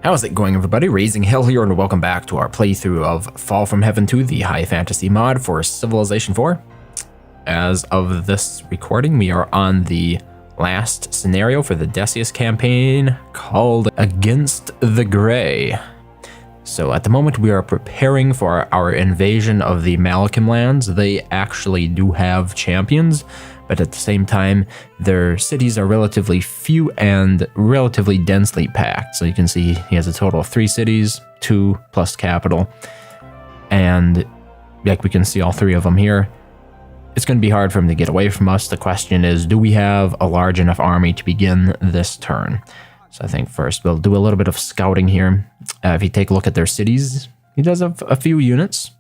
How's it going, everybody? RazingHel here, and welcome back to our playthrough of Fall from Heaven 2, the high fantasy mod for Civilization 4. As of this recording, we are on the last scenario for the Decius campaign called Against the Grey. So at the moment, we are preparing for our invasion of the Malachim lands. They actually do have champions, but at the same time, their cities are relatively few and relatively densely packed. So you can see he has a total of 3 cities, 2 plus capital. And like we can see all 3 of them here. It's going to be hard for him to get away from us. The question is, do we have a large enough army to begin this turn? So I think first we'll do a little bit of scouting here. If you take a look at their cities, he does have a few units,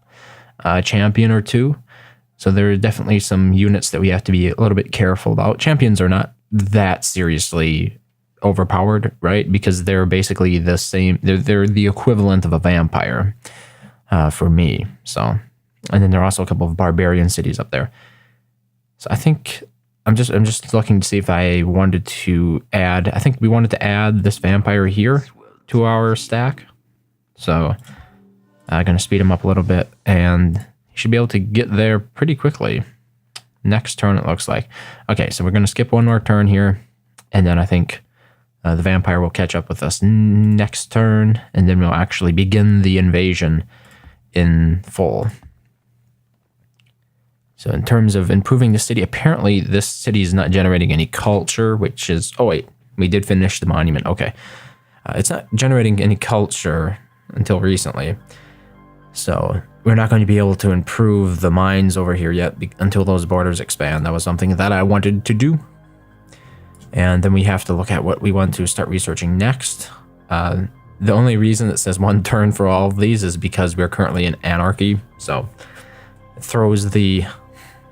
a champion or 2. So there are definitely some units that we have to be a little bit careful about. Champions are not that seriously overpowered, right? Because they're basically the same. They're the equivalent of a vampire for me. So, and then there are also a couple of barbarian cities up there. So I think I'm just looking to see if I wanted to add. I think we wanted to add this vampire here to our stack. So I'm going to speed him up a little bit, and he should be able to get there pretty quickly. Next turn, it looks like. Okay, so we're going to skip one more turn here, and then I think the vampire will catch up with us next turn, and then we'll actually begin the invasion in full. So in terms of improving the city, apparently this city is not generating any culture, which is... Oh, wait, we did finish the monument. Okay. It's not generating any culture until recently. So we're not going to be able to improve the mines over here yet until those borders expand. That was something that I wanted to do. And then we have to look at what we want to start researching next. The only reason it says 1 turn for all of these is because we're currently in anarchy. So it throws the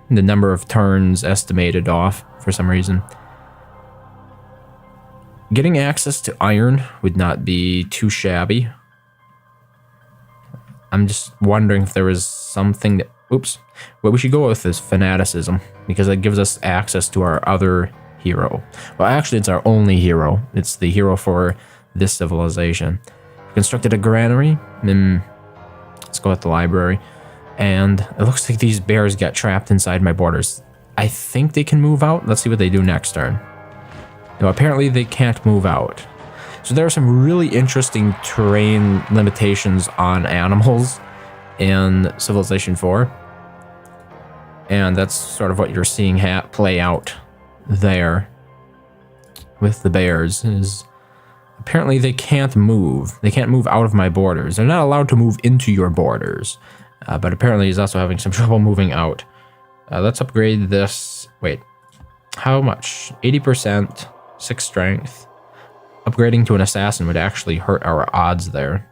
number of turns estimated off for some reason. Getting access to iron would not be too shabby. I'm just wondering if there is something that... Oops. What we should go with is fanaticism, because it gives us access to our other hero. Well, actually, it's our only hero. It's the hero for this civilization. We constructed a granary. Let's go with the library. And it looks like these bears got trapped inside my borders. I think they can move out. Let's see what they do next turn. No, apparently they can't move out. So there are some really interesting terrain limitations on animals in Civilization 4. And that's sort of what you're seeing play out there with the bears. Is apparently they can't move. They can't move out of my borders. They're not allowed to move into your borders. But apparently he's also having some trouble moving out. Let's upgrade this. Wait, how much? 80%, 6 strength. Upgrading to an assassin would actually hurt our odds there.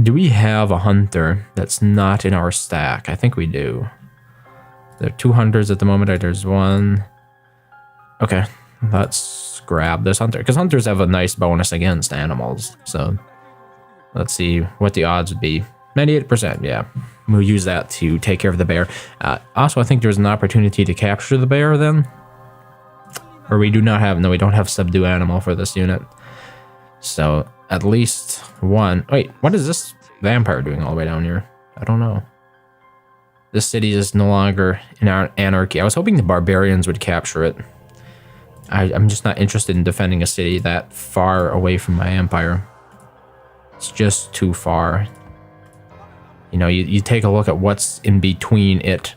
Do we have a hunter that's not in our stack? I think we do. There are 2 hunters at the moment. There's 1. Okay, let's grab this hunter, because hunters have a nice bonus against animals. So let's see what the odds would be. 98%, yeah. We'll use that to take care of the bear. Also, I think there's an opportunity to capture the bear then. Or we do not have... No, we don't have subdue animal for this unit. So, at least 1... Wait, what is this vampire doing all the way down here? I don't know. This city is no longer in our anarchy. I was hoping the barbarians would capture it. I'm just not interested in defending a city that far away from my empire. It's just too far. You know, you take a look at what's in between it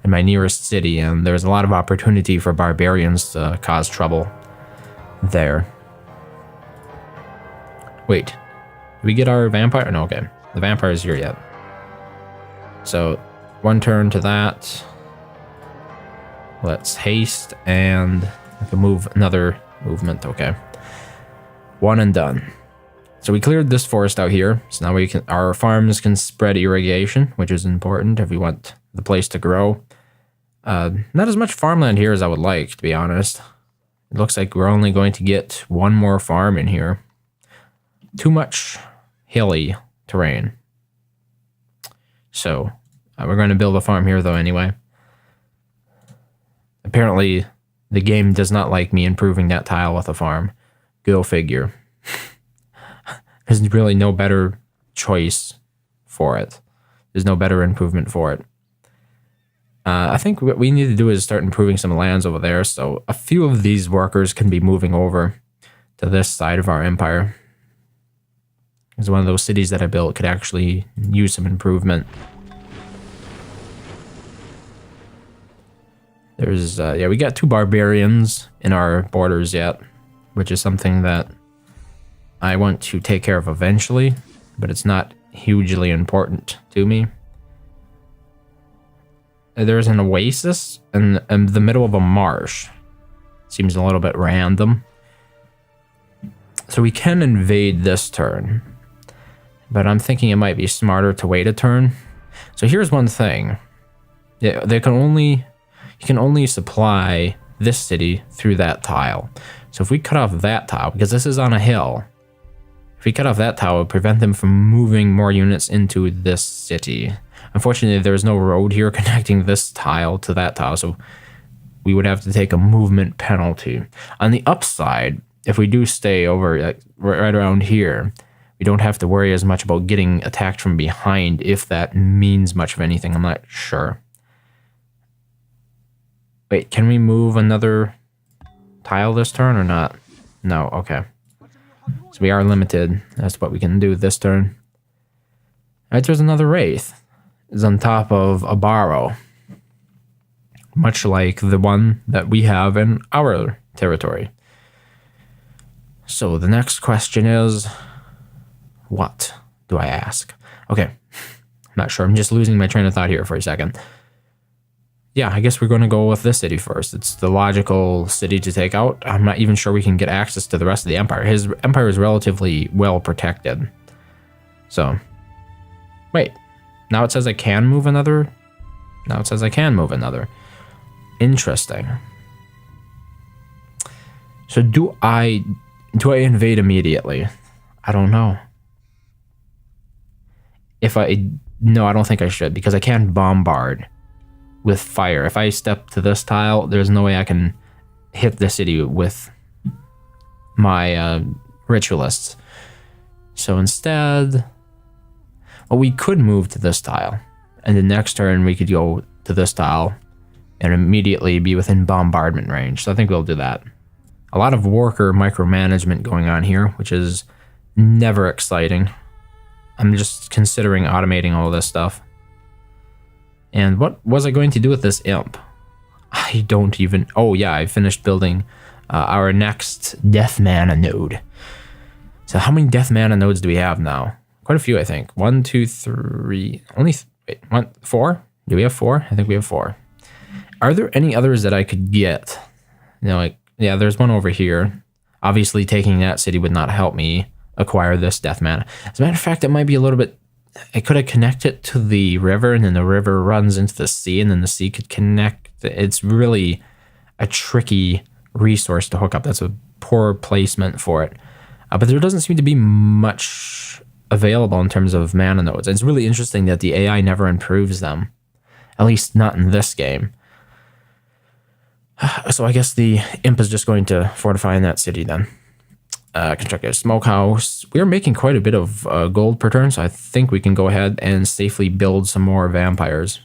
and my nearest city, and there's a lot of opportunity for barbarians to cause trouble there. Wait, did we get our vampire? No, okay. The vampire is here yet. So, 1 turn to that. Let's haste, and we can move another movement, okay. 1 and done. So we cleared this forest out here, so now our farms can spread irrigation, which is important if we want the place to grow. Not as much farmland here as I would like, to be honest. It looks like we're only going to get 1 more farm in here. Too much hilly terrain. So we're going to build a farm here though anyway. Apparently the game does not like me improving that tile with a farm. Go figure. There's really no better choice for it. There's no better improvement for it. I think what we need to do is start improving some lands over there, so a few of these workers can be moving over to this side of our empire. It's one of those cities that I built could actually use some improvement. There's, yeah, we got 2 barbarians in our borders yet, which is something that I want to take care of eventually, but it's not hugely important to me. There's an oasis in the middle of a marsh. Seems a little bit random. So we can invade this turn, but I'm thinking it might be smarter to wait a turn. So here's one thing. Yeah, you can only supply this city through that tile. So if we cut off that tile, because this is on a hill, if we cut off that tile, it would prevent them from moving more units into this city. Unfortunately, there's no road here connecting this tile to that tile, so we would have to take a movement penalty. On the upside, if we do stay over like, right around here, we don't have to worry as much about getting attacked from behind, if that means much of anything. I'm not sure. Wait, can we move another tile this turn or not? No, okay. So we are limited. That's what we can do this turn. Alright, there's another Wraith. It's on top of a barrow. Much like the one that we have in our territory. So the next question is, what do I ask? Okay, I'm not sure. I'm just losing my train of thought here for a second. Yeah, I guess we're going to go with this city first. It's the logical city to take out. I'm not even sure we can get access to the rest of the empire. His empire is relatively well protected. So, wait. Now it says I can move another? Now it says I can move another. Interesting. So do I invade immediately? I don't know. No, I don't think I should, because I can bombard with fire. If I step to this tile, there's no way I can hit the city with my ritualists. So instead, well, we could move to this tile, and the next turn we could go to this tile and immediately be within bombardment range. So I think we'll do that. A lot of worker micromanagement going on here, which is never exciting. I'm just considering automating all this stuff. And what was I going to do with this imp? I don't even... Oh yeah, I finished building our next death mana node. So how many death mana nodes do we have now? Quite a few, I think. 1, 2, 3... Wait, 4? Do we have 4? I think we have 4. Are there any others that I could get? You know, like, yeah, there's one over here. Obviously, taking that city would not help me acquire this death mana. As a matter of fact, it might be a little bit... I could have connected to the river, and then the river runs into the sea, and then the sea could connect. It's really a tricky resource to hook up. That's a poor placement for it. But there doesn't seem to be much available in terms of mana nodes. It's really interesting that the AI never improves them. At least not in this game. So I guess the imp is just going to fortify in that city then. Construct a smokehouse. We're making quite a bit of gold per turn, so I think we can go ahead and safely build some more vampires.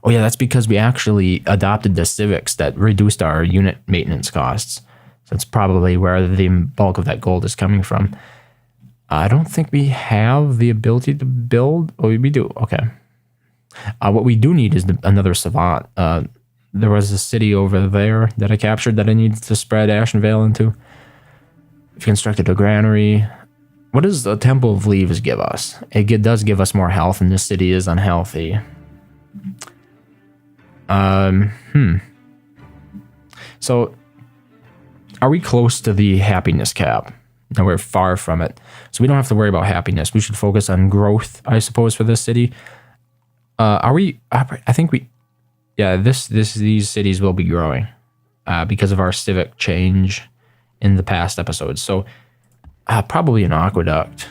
Oh yeah, that's because we actually adopted the civics that reduced our unit maintenance costs. So that's probably where the bulk of that gold is coming from. I don't think we have the ability to build. Oh, we do. Okay. What we do need is another savant. There was a city over there that I captured that I needed to spread Ashen Vale into. If you constructed a granary. What does the Temple of Leaves give us? It does give us more health, and this city is unhealthy. So, are we close to the happiness cap? No, we're far from it. So we don't have to worry about happiness. We should focus on growth, I suppose, for this city. Are we? I think we... Yeah, these cities will be growing because of our civic change in the past episodes. So probably an aqueduct.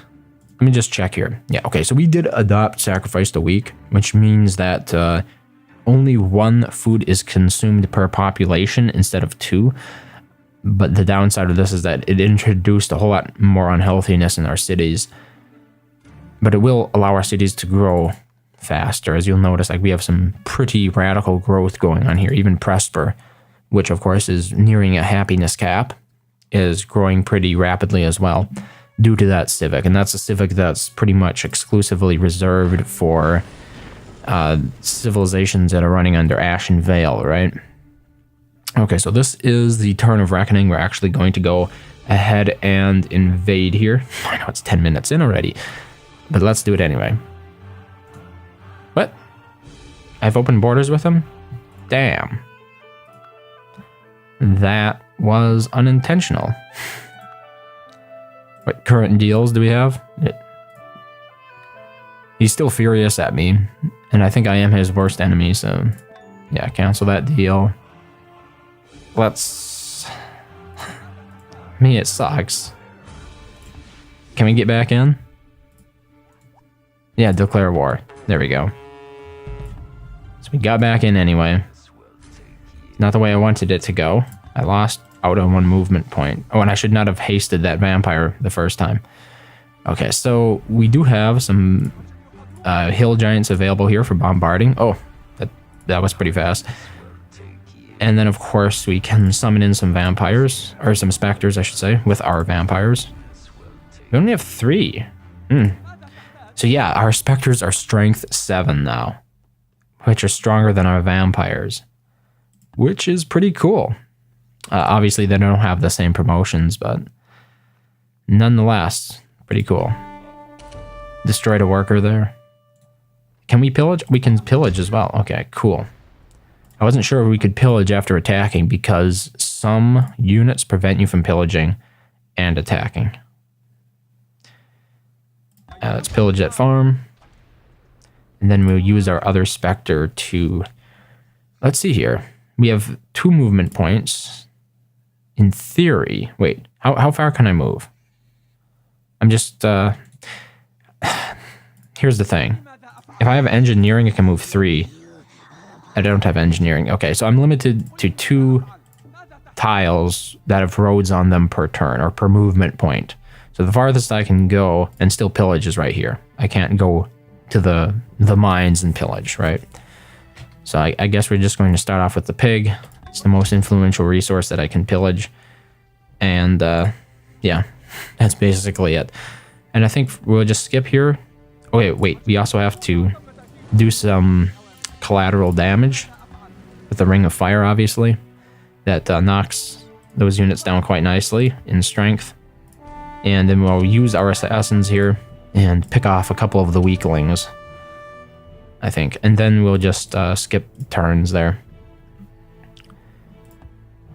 Let me just check here. Yeah, okay, so we did adopt Sacrifice a Week, which means that only 1 food is consumed per population instead of 2. But the downside of this is that it introduced a whole lot more unhealthiness in our cities. But it will allow our cities to grow faster. As you'll notice, like we have some pretty radical growth going on here. Even Presper, which of course is nearing a happiness cap, is growing pretty rapidly as well due to that civic. And that's a civic that's pretty much exclusively reserved for civilizations that are running under Ashen Veil, right? Okay, so this is the turn of reckoning. We're actually going to go ahead and invade here. I know it's 10 minutes in already, but let's do it anyway. What? I've opened borders with them? Damn. That was unintentional. What current deals do we have? He's still furious at me, and I think I am his worst enemy, so yeah, cancel that deal. Let's... I mean, it sucks. Can we get back in? Yeah, declare war. There we go. So we got back in anyway. Not the way I wanted it to go. I lost out on one movement point. Oh, and I should not have hasted that vampire the first time. Okay, so we do have some hill giants available here for bombarding. Oh, that was pretty fast. And then, of course, we can summon in some vampires, or some specters, I should say, with our vampires. We only have 3. So yeah, our specters are strength 7 now, which are stronger than our vampires, which is pretty cool. Obviously, they don't have the same promotions, but nonetheless, pretty cool. Destroyed a worker there. Can we pillage? We can pillage as well. Okay, cool. I wasn't sure if we could pillage after attacking because some units prevent you from pillaging and attacking. Let's pillage that farm. And then we'll use our other specter to... Let's see here. We have 2 movement points. In theory... Wait, how far can I move? I'm just... Here's the thing. If I have engineering, I can move 3. I don't have engineering. Okay, so I'm limited to 2 tiles that have roads on them per turn, or per movement point. So the farthest I can go and still pillage is right here. I can't go to the mines and pillage, right? So I guess we're just going to start off with the pig. It's the most influential resource that I can pillage. And yeah, that's basically it. And I think we'll just skip here. Oh, wait, we also have to do some collateral damage with the Ring of Fire, obviously. That knocks those units down quite nicely in strength. And then we'll use our assassins here and pick off a couple of the weaklings, I think. And then we'll just skip turns there.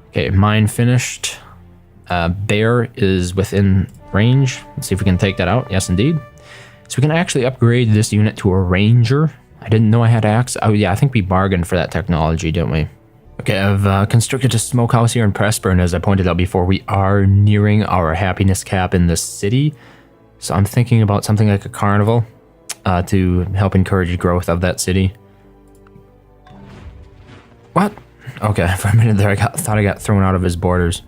Okay, mine finished. Bear is within range. Let's see if we can take that out. Yes, indeed. So we can actually upgrade this unit to a ranger. I didn't know I had access. Oh yeah, I think we bargained for that technology, didn't we? Okay, I've constructed a smokehouse here in Presper, and as I pointed out before, we are nearing our happiness cap in the city. So I'm thinking about something like a carnival to help encourage growth of that city. What? Okay, for a minute there I thought I got thrown out of his borders.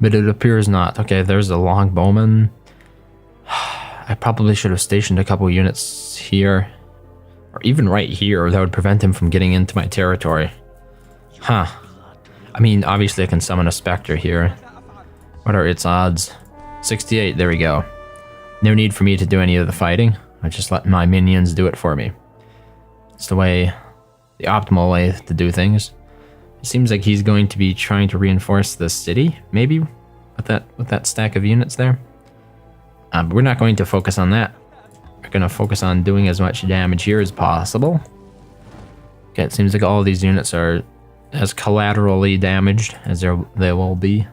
But it appears not. Okay, there's a longbowman. I probably should have stationed a couple units here. Or even right here, that would prevent him from getting into my territory. Huh. I mean, obviously I can summon a specter here. What are its odds? 68, there we go. No need for me to do any of the fighting. I just let my minions do it for me. It's the optimal way to do things. It seems like he's going to be trying to reinforce the city, maybe, with that stack of units there. But we're not going to focus on that. We're going to focus on doing as much damage here as possible. Okay, it seems like all of these units are as collaterally damaged as they will be.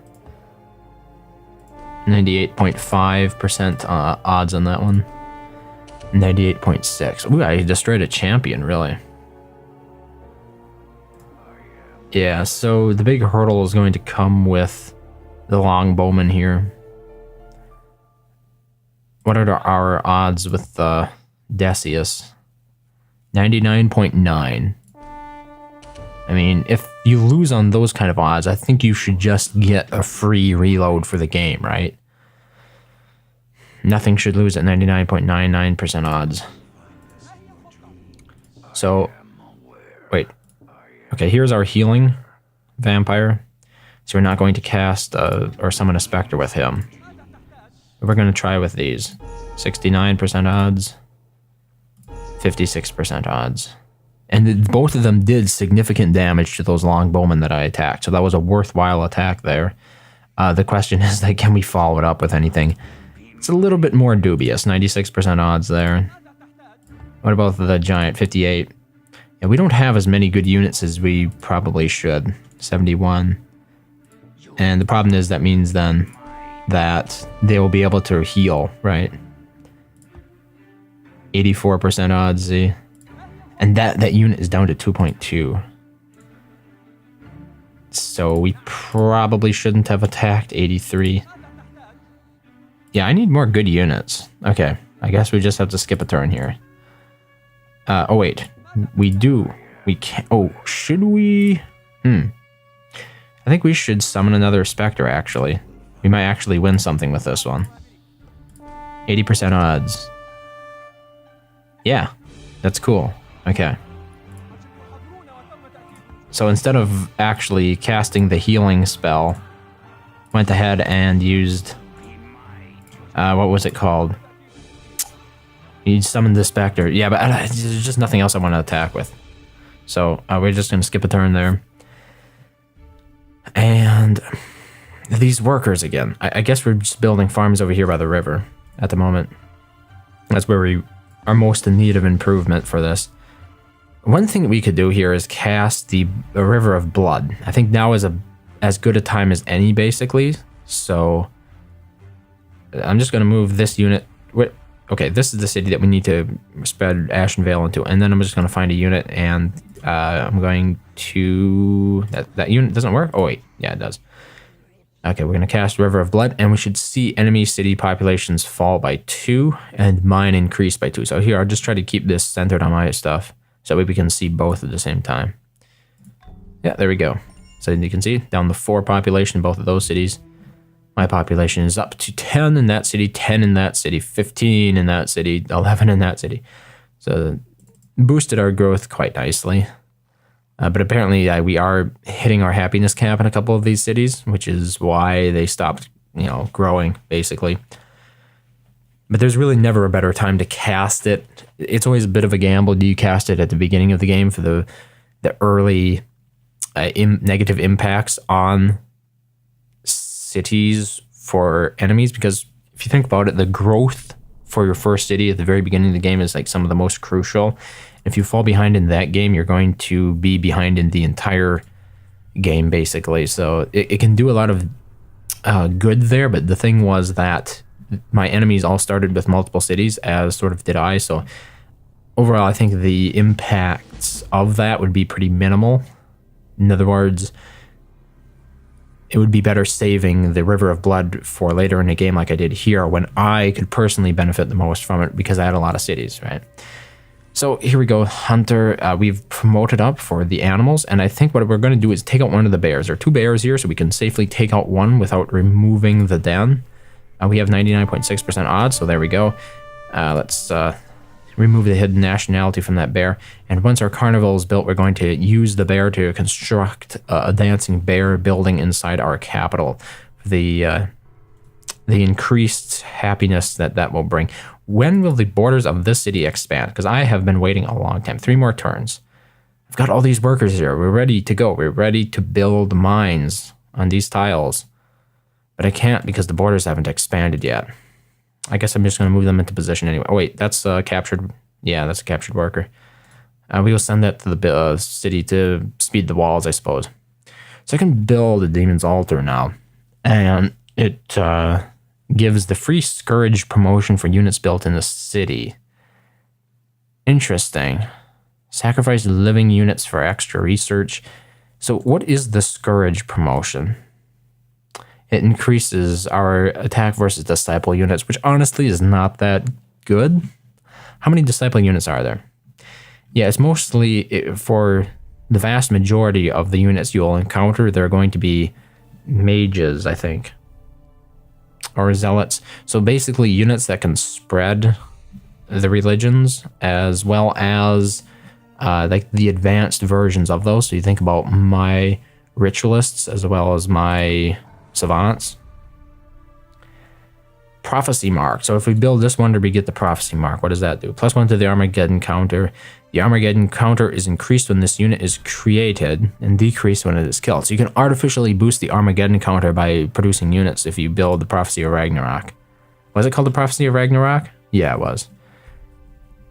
98.5% odds on that one. 98.6. Ooh, I destroyed a champion, really. Yeah, so the big hurdle is going to come with the longbowman here. What are our odds with Decius? 99.9. I mean, if you lose on those kind of odds, I think you should just get a free reload for the game, right? Nothing should lose at 99.99% odds. So, wait. Okay, here's our healing vampire. So we're not going to cast or summon a specter with him. We're going to try with these. 69% odds. 56% odds. And both of them did significant damage to those longbowmen that I attacked. So that was a worthwhile attack there. The question is, like, can we follow it up with anything? It's a little bit more dubious. 96% odds there. What about the giant? 58. Yeah, we don't have as many good units as we probably should. 71. And the problem is that means then that they will be able to heal, right? 84% odds, see? And that unit is down to 2.2. So we probably shouldn't have attacked 83. Yeah, I need more good units. Okay, I guess we just have to skip a turn here. Oh wait, we do. We can't. Oh, should we? I think we should summon another Spectre, actually. We might actually win something with this one. 80% odds. Yeah, that's cool. Okay. So instead of actually casting the healing spell, went ahead and used... what was it called? You summoned the Spectre. Yeah, but there's just nothing else I want to attack with. So we're just going to skip a turn there. And these workers again. I guess we're just building farms over here by the river at the moment. That's where we are most in need of improvement for this. One thing that we could do here is cast the River of Blood. I think now is as good a time as any, basically. So I'm just going to move this unit. Okay, this is the city that we need to spread Ashen Vale into. And then I'm just going to find a unit, and I'm going to... That unit doesn't work? Oh, wait. Yeah, it does. Okay, we're going to cast River of Blood, and we should see enemy city populations fall by 2 and mine increase by 2. So here, I'll just try to keep this centered on my stuff so we can see both at the same time. Yeah, there we go. So you can see down the 4 population in both of those cities. My population is up to 10 in that city, 10 in that city, 15 in that city, 11 in that city. So boosted our growth quite nicely. But apparently we are hitting our happiness cap in a couple of these cities, which is why they stopped, growing, basically. But there's really never a better time to cast it. It's always a bit of a gamble. Do you cast it at the beginning of the game for the early negative impacts on cities for enemies? Because if you think about it, the growth for your first city at the very beginning of the game is like some of the most crucial. If you fall behind in that game, you're going to be behind in the entire game, basically. So it can do a lot of good there, but the thing was that my enemies all started with multiple cities, as sort of did I. So overall, I think the impacts of that would be pretty minimal. In other words, it would be better saving the River of Blood for later in a game like I did here, when I could personally benefit the most from it because I had a lot of cities, right? So here we go, Hunter. We've promoted up for the animals, and I think what we're going to do is take out one of the bears. There are 2 bears here, so we can safely take out one without removing the den. We have 99.6% odds, so there we go. Let's remove the hidden nationality from that bear. And once our carnival is built, we're going to use the bear to construct a dancing bear building inside our capital. The increased happiness that will bring. When will the borders of this city expand? Because I have been waiting a long time. 3 more turns. I've got all these workers here. We're ready to go. We're ready to build mines on these tiles. But I can't because the borders haven't expanded yet. I guess I'm just going to move them into position anyway. Oh, wait, that's captured. Yeah, that's a captured worker. We will send that to the city to speed the walls, I suppose. So I can build a Demon's Altar now. And it gives the free Scourge promotion for units built in the city. Interesting. Sacrifice living units for extra research. So what is the Scourge promotion? It increases our attack versus disciple units, which honestly is not that good. How many disciple units are there? Yeah, it's mostly for the vast majority of the units you'll encounter, they're going to be mages, I think, or zealots. So basically units that can spread the religions, as well as like the advanced versions of those. So you think about my ritualists as well as my savants. Prophecy mark. So if we build this wonder, we get the prophecy mark. What does that do? +1 to the Armageddon counter. The Armageddon counter is increased when this unit is created and decreased when it is killed. So you can artificially boost the Armageddon counter by producing units if you build the Prophecy of Ragnarok. Was it called the Prophecy of Ragnarok? Yeah, it was.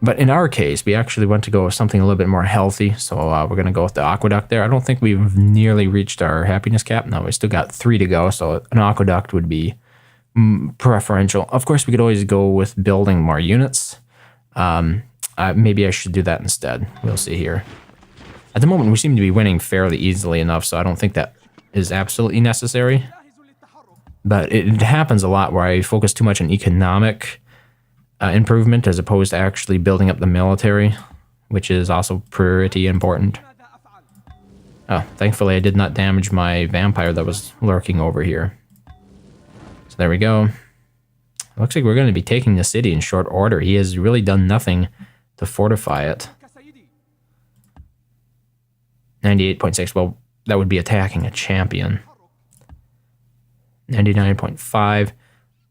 But in our case, we actually want to go with something a little bit more healthy. So we're going to go with the aqueduct there. I don't think we've nearly reached our happiness cap. No, we still got 3 to go. So an aqueduct would be preferential. Of course, we could always go with building more units. Maybe I should do that instead. We'll see here. At the moment, we seem to be winning fairly easily enough, so I don't think that is absolutely necessary. But it happens a lot where I focus too much on economic improvement as opposed to actually building up the military, which is also pretty important. Oh, thankfully I did not damage my vampire that was lurking over here. So there we go. Looks like we're going to be taking the city in short order. He has really done nothing to fortify it. 98.6, well, that would be attacking a champion. 99.5.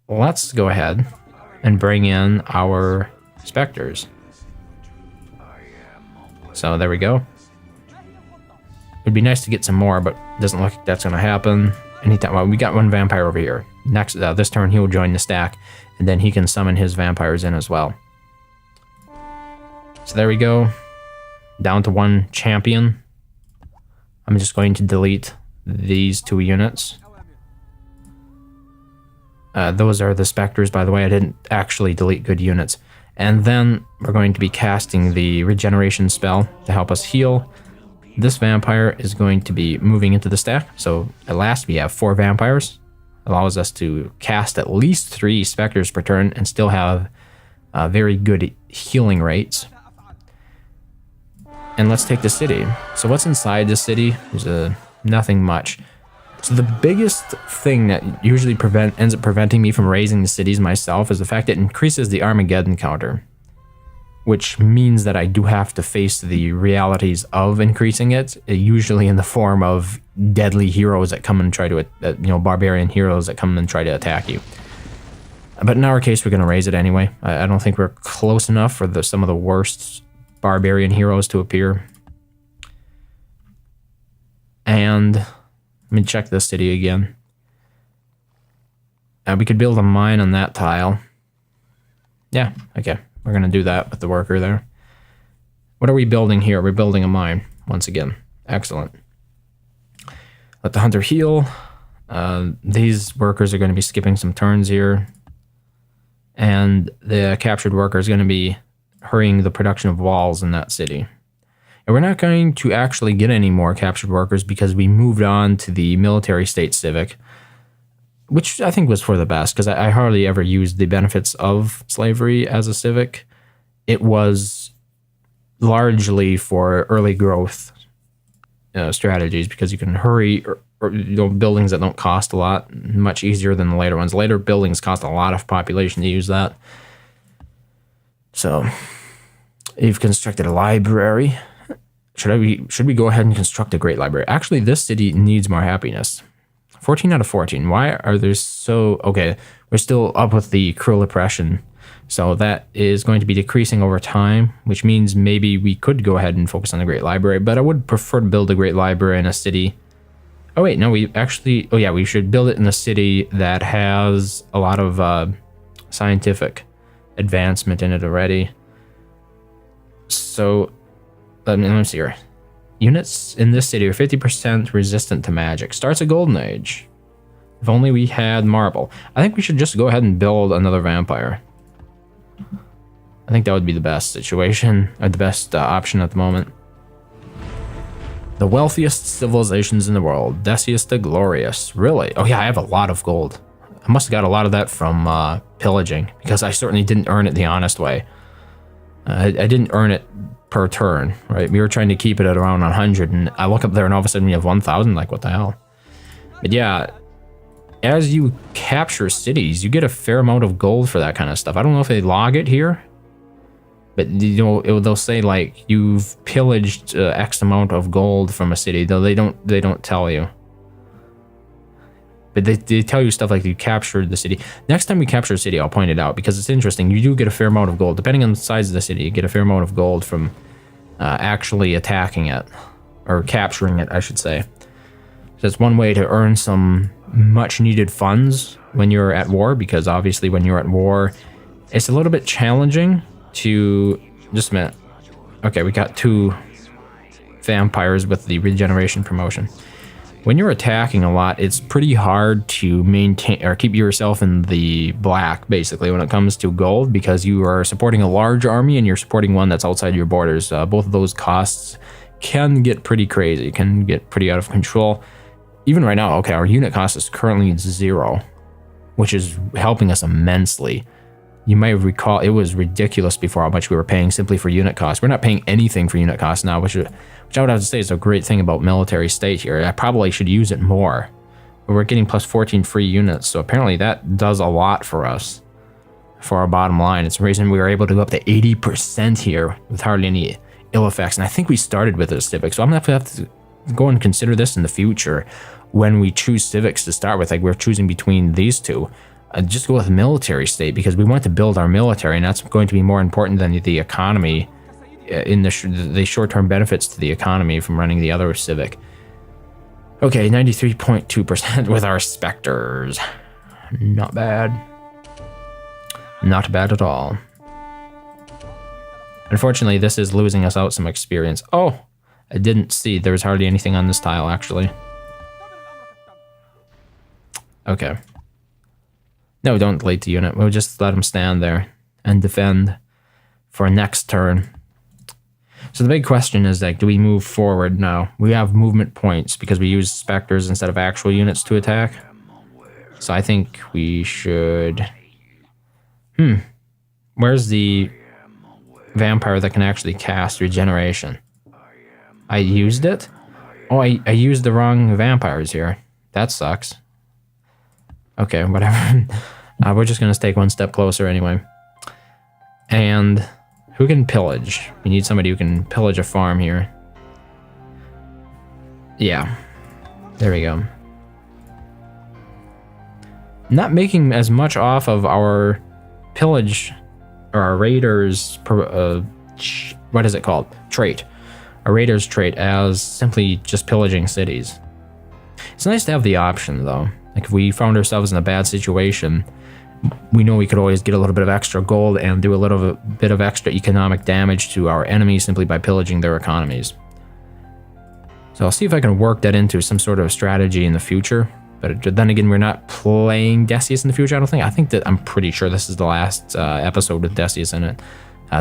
Let's go ahead and bring in our specters. So there we go. It'd be nice to get some more, but it doesn't look like that's going to happen anytime. Well, we got 1 vampire over here. Next, this turn he will join the stack, and then he can summon his vampires in as well. So there we go. Down to 1 champion. I'm just going to delete these 2 units. Those are the specters, by the way. I didn't actually delete good units. And then we're going to be casting the regeneration spell to help us heal. This vampire is going to be moving into the stack. So at last we have 4 vampires. Allows us to cast at least 3 specters per turn and still have very good healing rates. And let's take the city. So what's inside the city? There's nothing much. So the biggest thing that usually ends up preventing me from raising the cities myself is the fact that it increases the Armageddon counter, which means that I do have to face the realities of increasing it, usually in the form of deadly heroes that come and try to, barbarian heroes that come and try to attack you. But in our case, we're going to raise it anyway. I don't think we're close enough for some of the worst barbarian heroes to appear. And let me check this city again. We could build a mine on that tile. Yeah, okay. We're going to do that with the worker there. What are we building here? We're building a mine, once again. Excellent. Let the hunter heal. These workers are going to be skipping some turns here. And the captured worker is going to be hurrying the production of walls in that city. And we're not going to actually get any more captured workers because we moved on to the military state civic, which I think was for the best because I hardly ever used the benefits of slavery as a civic. It was largely for early growth strategies because you can hurry buildings that don't cost a lot much easier than the later ones. Later buildings cost a lot of population to use that. So you've constructed a library. Should we go ahead and construct a great library? Actually, this city needs more happiness. 14 out of 14. Why are there so... Okay, we're still up with the cruel oppression. So that is going to be decreasing over time, which means maybe we could go ahead and focus on the great library, but I would prefer to build a great library in a city. Oh wait, no, we actually... Oh yeah, we should build it in a city that has a lot of scientific advancement in it already. So... Let me see here. Units in this city are 50% resistant to magic. Starts a golden age. If only we had marble. I think we should just go ahead and build another vampire. I think that would be the best situation, or the best option at the moment. The wealthiest civilizations in the world. Decius the Glorious. Really? Oh yeah, I have a lot of gold. I must have got a lot of that from pillaging, because I certainly didn't earn it the honest way. I didn't earn it per turn, right? We were trying to keep it at around 100, and I look up there and all of a sudden we have 1,000, like what the hell? But yeah, as you capture cities, you get a fair amount of gold for that kind of stuff. I don't know if they log it here, but you know, they'll say like you've pillaged X amount of gold from a city, though they don't tell you. But they tell you stuff like you captured the city. Next time we capture a city, I'll point it out because it's interesting. You do get a fair amount of gold. Depending on the size of the city, you get a fair amount of gold from actually attacking it. Or capturing it, I should say. So that's one way to earn some much needed funds when you're at war, because obviously when you're at war, it's a little bit challenging to... Just a minute. Okay, we got 2 vampires with the regeneration promotion. When you're attacking a lot, it's pretty hard to maintain or keep yourself in the black, basically, when it comes to gold, because you are supporting a large army and you're supporting one that's outside your borders. Both of those costs can get pretty crazy, can get pretty out of control. Even right now, okay, our unit cost is currently 0, which is helping us immensely. You might recall it was ridiculous before how much we were paying simply for unit cost. We're not paying anything for unit cost now, which I would have to say is a great thing about military state here. I probably should use it more. But we're getting plus 14 free units, so apparently that does a lot for us, for our bottom line. It's the reason we were able to go up to 80% here with hardly any ill effects. And I think we started with a civic, so I'm going to have to go and consider this in the future when we choose civics to start with. Like we're choosing between these two. Just go with military state because we want to build our military, and that's going to be more important than the economy in the short-term benefits to the economy from running the other civic. Okay, 93.2% with our specters. Not bad. Not bad at all. Unfortunately, this is losing us out some experience. Oh, I didn't see. There was hardly anything on this tile, actually. Okay. No, don't delete the unit. We'll just let him stand there and defend for next turn. So the big question is, like, do we move forward now? We have movement points because we use specters instead of actual units to attack. So I think we should... Where's the vampire that can actually cast regeneration? I used it? Oh, I used the wrong vampires here. That sucks. Okay, whatever. We're just going to take one step closer anyway. And who can pillage? We need somebody who can pillage a farm here. Yeah. There we go. Not making as much off of our pillage or our raiders, what is it called? Trait. A raiders trait as simply just pillaging cities. It's nice to have the option though. Like if we found ourselves in a bad situation, we know we could always get a little bit of extra gold and do a little bit of extra economic damage to our enemies simply by pillaging their economies. So I'll see if I can work that into some sort of strategy in the future. But then again, we're not playing Decius in the future, I don't think. I think that I'm pretty sure this is the last episode with Decius in it.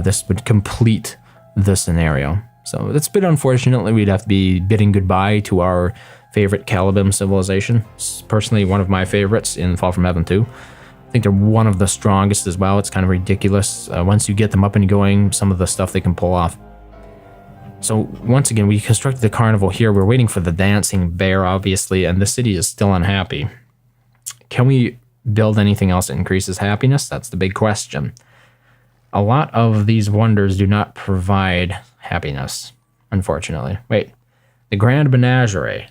This would complete the scenario. So it's a bit unfortunate. We'd have to be bidding goodbye to our favorite Calabim civilization. It's personally one of my favorites in Fall from Heaven 2. I think they're one of the strongest as well. It's kind of ridiculous. Once you get them up and going, some of the stuff they can pull off. So once again, we constructed the carnival here. We're waiting for the dancing bear, obviously, and the city is still unhappy. Can we build anything else that increases happiness? That's the big question. A lot of these wonders do not provide happiness, unfortunately. Wait, the Grand Menagerie.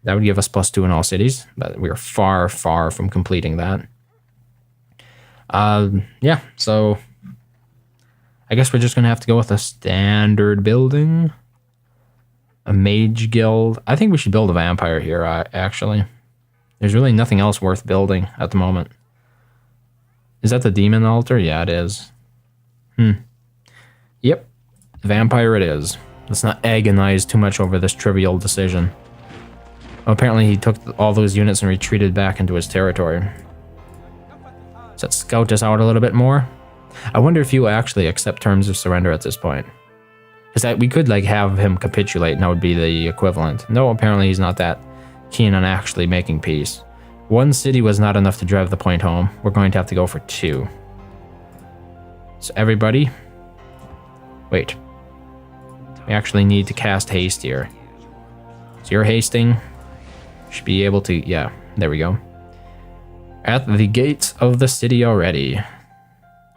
That would give us +2 in all cities, but we are far, far from completing that. Yeah, so I guess we're just going to have to go with a standard building. A mage guild. I think we should build a vampire here, actually. There's really nothing else worth building at the moment. Is that the demon altar? Yeah, it is. Yep, vampire it is. Let's not agonize too much over this trivial decision. Well, apparently he took all those units and retreated back into his territory. Does that scout us out a little bit more? I wonder if you actually accept terms of surrender at this point. Because we could like have him capitulate and that would be the equivalent. No, apparently he's not that keen on actually making peace. 1 city was not enough to drive the point home. We're going to have to go for 2. So everybody, Wait. We actually need to cast haste here. So you're hasting. Should be able to, yeah, there we go. At the gates of the city already.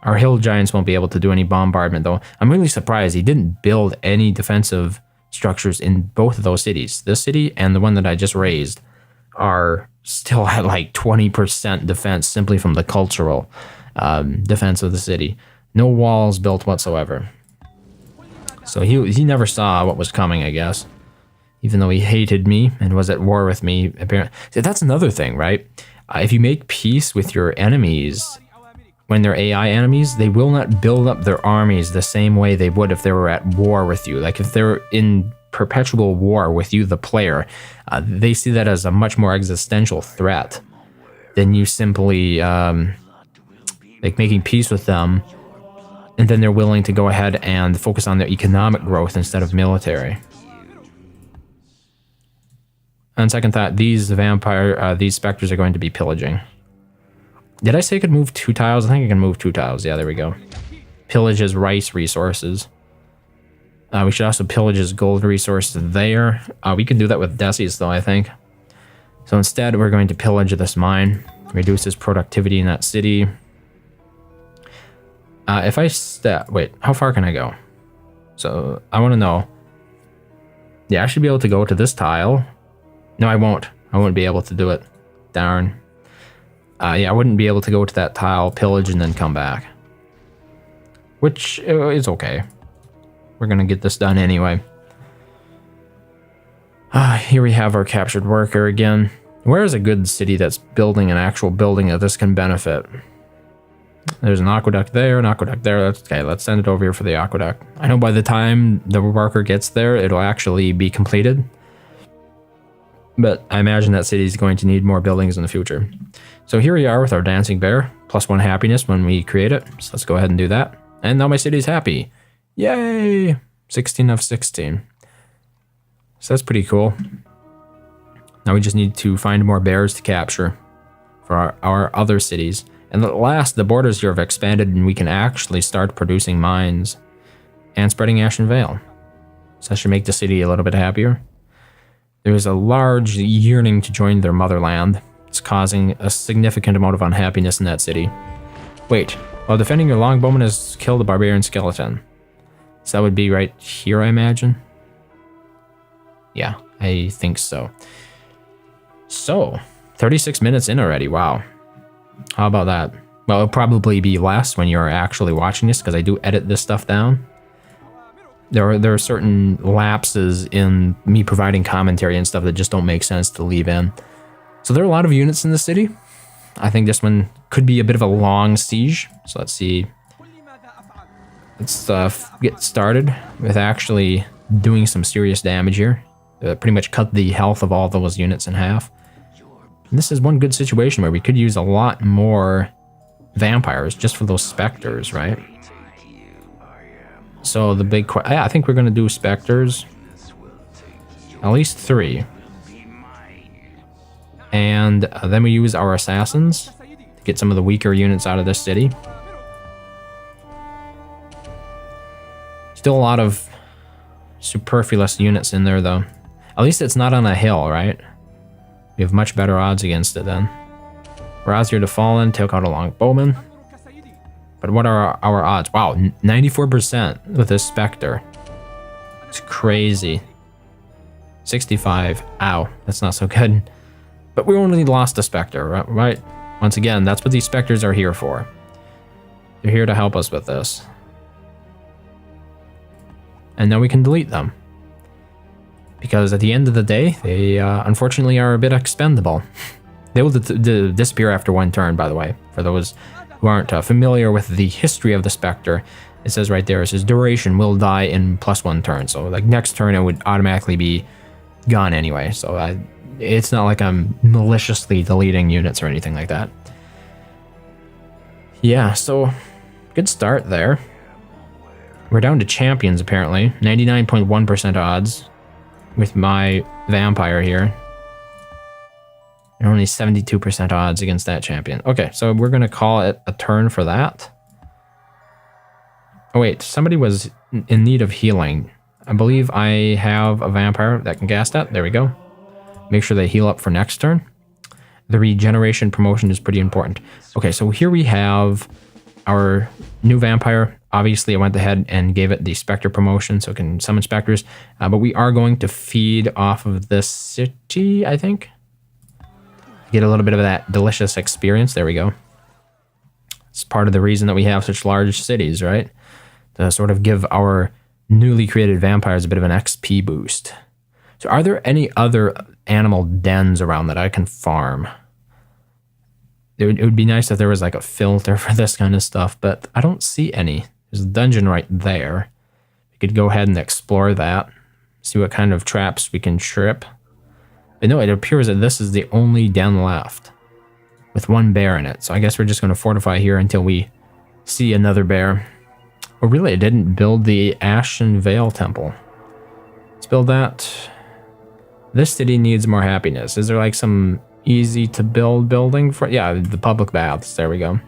Our hill giants won't be able to do any bombardment though. I'm really surprised he didn't build any defensive structures in both of those cities. This city and the one that I just raised are still at like 20% defense simply from the cultural defense of the city. No walls built whatsoever. So he never saw what was coming, I guess. Even though he hated me and was at war with me, apparently. See, that's another thing, right? If you make peace with your enemies, when they're AI enemies, they will not build up their armies the same way they would if they were at war with you. Like if they're in perpetual war with you, the player, they see that as a much more existential threat than you simply like making peace with them, and then they're willing to go ahead and focus on their economic growth instead of military. On second thought, these specters are going to be pillaging. Did I say I could move 2 tiles? I think I can move 2 tiles. Yeah, there we go. Pillage his rice resources. We should also pillage his gold resources there. We can do that with Decius though, I think. So instead, we're going to pillage this mine. Reduce his productivity in that city. If I wait, how far can I go? So I want to know. Yeah, I should be able to go to this tile. No, I won't. I won't be able to do it. Darn. Yeah, I wouldn't be able to go to that tile, pillage, and then come back. Which is okay. We're going to get this done anyway. Here we have our captured worker again. Where is a good city that's building an actual building that this can benefit? There's an aqueduct there, an aqueduct there. Okay, let's send it over here for the aqueduct. I know by the time the worker gets there, it'll actually be completed. But I imagine that city is going to need more buildings in the future. So here we are with our dancing bear, +1 happiness when we create it. So let's go ahead and do that. And now my city is happy. Yay! 16 of 16. So that's pretty cool. Now we just need to find more bears to capture for our other cities. And at last, the borders here have expanded and we can actually start producing mines and spreading Ashen Vale. So that should make the city a little bit happier. There is a large yearning to join their motherland. It's causing a significant amount of unhappiness in that city. Wait, while defending your longbowman has killed a barbarian skeleton. So that would be right here, I imagine? Yeah, I think so. So, 36 minutes in already, wow. How about that? Well, it'll probably be less when you're actually watching this, because I do edit this stuff down. There are certain lapses in me providing commentary and stuff that just don't make sense to leave in. So there are a lot of units in the city. I think this one could be a bit of a long siege. So let's see. Let's get started with actually doing some serious damage here. Pretty much cut the health of all those units in half. And this is one good situation where we could use a lot more vampires just for those specters, right? So the big I think we're going to do specters. At least 3. And then we use our assassins to get some of the weaker units out of this city. Still a lot of superfluous units in there though. At least it's not on a hill, right? We have much better odds against it then. Raz here to Fallen, take out a longbowman. But what are our odds? Wow, 94% with this Spectre. It's crazy. 65. Ow, that's not so good. But we only lost a Spectre, right? Once again, that's what these Spectres are here for. They're here to help us with this. And now we can delete them. Because at the end of the day, they unfortunately are a bit expendable. They will disappear after 1 turn, by the way, for those who aren't familiar with the history of the Spectre. It says right there, it says duration will die in +1 turn. So like next turn it would automatically be gone anyway. So it's not like I'm maliciously deleting units or anything like that. Yeah, so good start there. We're down to champions apparently. 99.1% odds with my vampire here. And only 72% odds against that champion. Okay, so we're going to call it a turn for that. Oh wait, somebody was in need of healing. I believe I have a vampire that can cast that. There we go. Make sure they heal up for next turn. The regeneration promotion is pretty important. Okay, so here we have our new vampire. Obviously, I went ahead and gave it the Spectre promotion so it can summon Spectres. But we are going to feed off of this city, I think. Get a little bit of that delicious experience. There we go. It's part of the reason that we have such large cities, right? To sort of give our newly created vampires a bit of an XP boost. So are there any other animal dens around that I can farm? It would be nice if there was like a filter for this kind of stuff, but I don't see any. There's a dungeon right there. We could go ahead and explore that. See what kind of traps we can trip. But no, it appears that this is the only den left with one bear in it. So I guess we're just going to fortify here until we see another bear. Oh, really? I didn't build the Ashen Vale Temple. Let's build that. This city needs more happiness. Is there like some easy to build building for? Yeah, the public baths. There we go.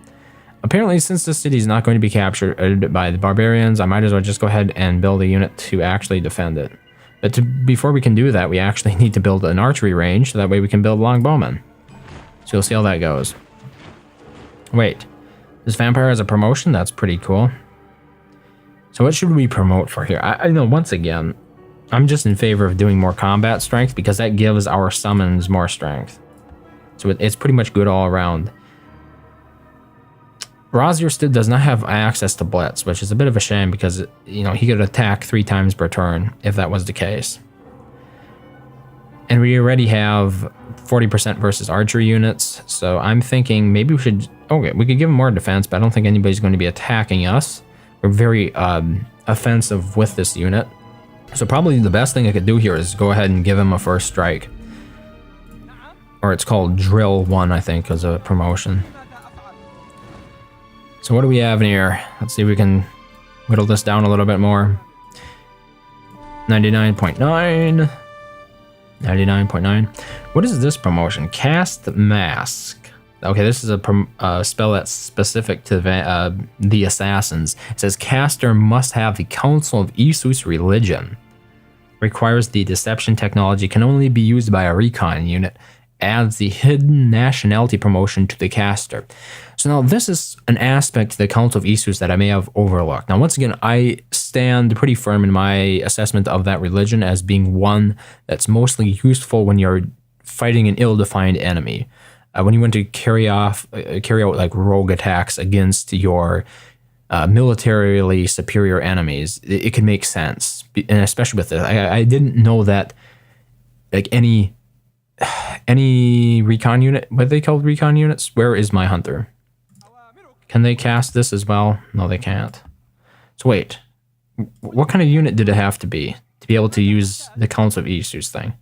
Apparently, since the city is not going to be captured by the barbarians, I might as well just go ahead and build a unit to actually defend it. But before we can do that, we actually need to build an archery range, so that way we can build longbowmen. So you'll see how that goes. Wait, this vampire has a promotion? That's pretty cool. So what should we promote for here? I know, once again, I'm just in favor of doing more combat strength because that gives our summons more strength. So it's pretty much good all around. Razier still does not have access to Blitz, which is a bit of a shame because, you know, he could attack 3 times per turn if that was the case. And we already have 40% versus archery units, so I'm thinking maybe we should... Okay, we could give him more defense, but I don't think anybody's going to be attacking us. We're very offensive with this unit. So probably the best thing I could do here is go ahead and give him a first strike. Or it's called Drill 1, I think, as a promotion. So what do we have in here? Let's see if we can whittle this down a little bit more. 99.9. 99.9. What is this promotion? Cast Mask. Okay, this is a spell that's specific to the assassins. It says caster must have the Council of Isus religion. Requires the deception technology, can only be used by a recon unit. Adds the hidden nationality promotion to the caster. So now this is an aspect to the Council of Isus that I may have overlooked. Now once again, I stand pretty firm in my assessment of that religion as being one that's mostly useful when you're fighting an ill-defined enemy. When you want to carry out like rogue attacks against your militarily superior enemies, it can make sense. And especially with this, I didn't know that like any recon unit, what are they called, recon units? Where is my hunter? Can they cast this as well? No, they can't. So wait, what kind of unit did it have to be able to use the Council of Isus thing?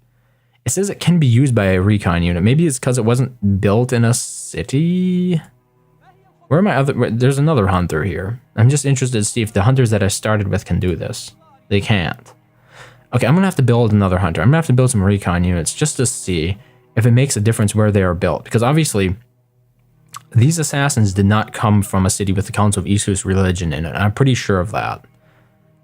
It says it can be used by a recon unit. Maybe it's because it wasn't built in a city. Where are my other... There's another hunter here. I'm just interested to see if the hunters that I started with can do this. They can't. Okay, I'm going to have to build another hunter. I'm going to have to build some recon units just to see if it makes a difference where they are built. Because obviously, these assassins did not come from a city with the Council of Isus religion in it. I'm pretty sure of that.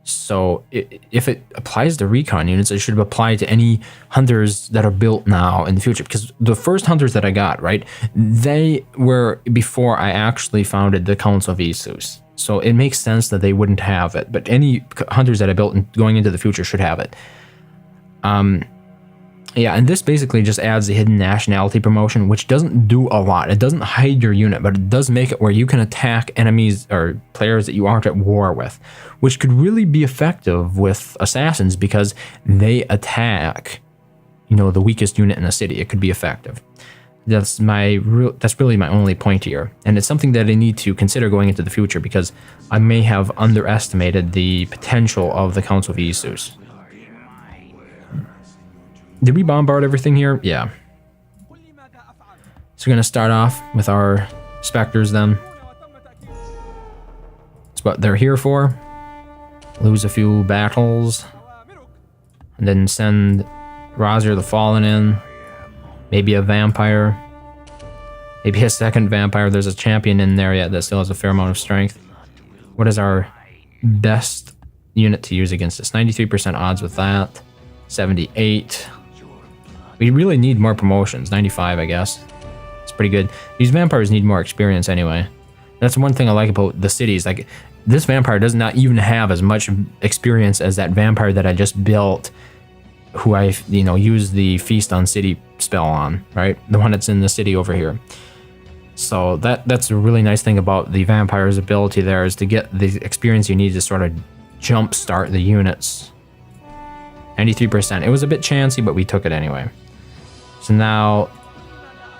So if it applies to recon units, it should apply to any hunters that are built now in the future. Because the first hunters that I got, right, they were before I actually founded the Council of Isus. So it makes sense that they wouldn't have it. But any hunters that I built going into the future should have it. Yeah, and this basically just adds the hidden nationality promotion, which doesn't do a lot. It doesn't hide your unit, but it does make it where you can attack enemies or players that you aren't at war with, which could really be effective with assassins because they attack, you know, the weakest unit in a city. It could be effective. That's really my only point here, and it's something that I need to consider going into the future because I may have underestimated the potential of the Council of Isus. Did we bombard everything here? Yeah. So we're going to start off with our Spectres then. That's what they're here for. Lose a few battles. And then send Razier the Fallen in. Maybe a vampire. Maybe a second vampire. There's a champion in there yet that still has a fair amount of strength. What is our best unit to use against this. 93% odds with that. 78. We really need more promotions. 95, I guess. It's pretty good. These vampires need more experience anyway. That's one thing I like about the cities. Like, this vampire does not even have as much experience as that vampire that I just built, who I, used the Feast on City spell on, right? The one that's in the city over here. So that's a really nice thing about the vampire's ability there, is to get the experience you need to sort of jumpstart the units. 93%. It was a bit chancy, but we took it anyway. So now,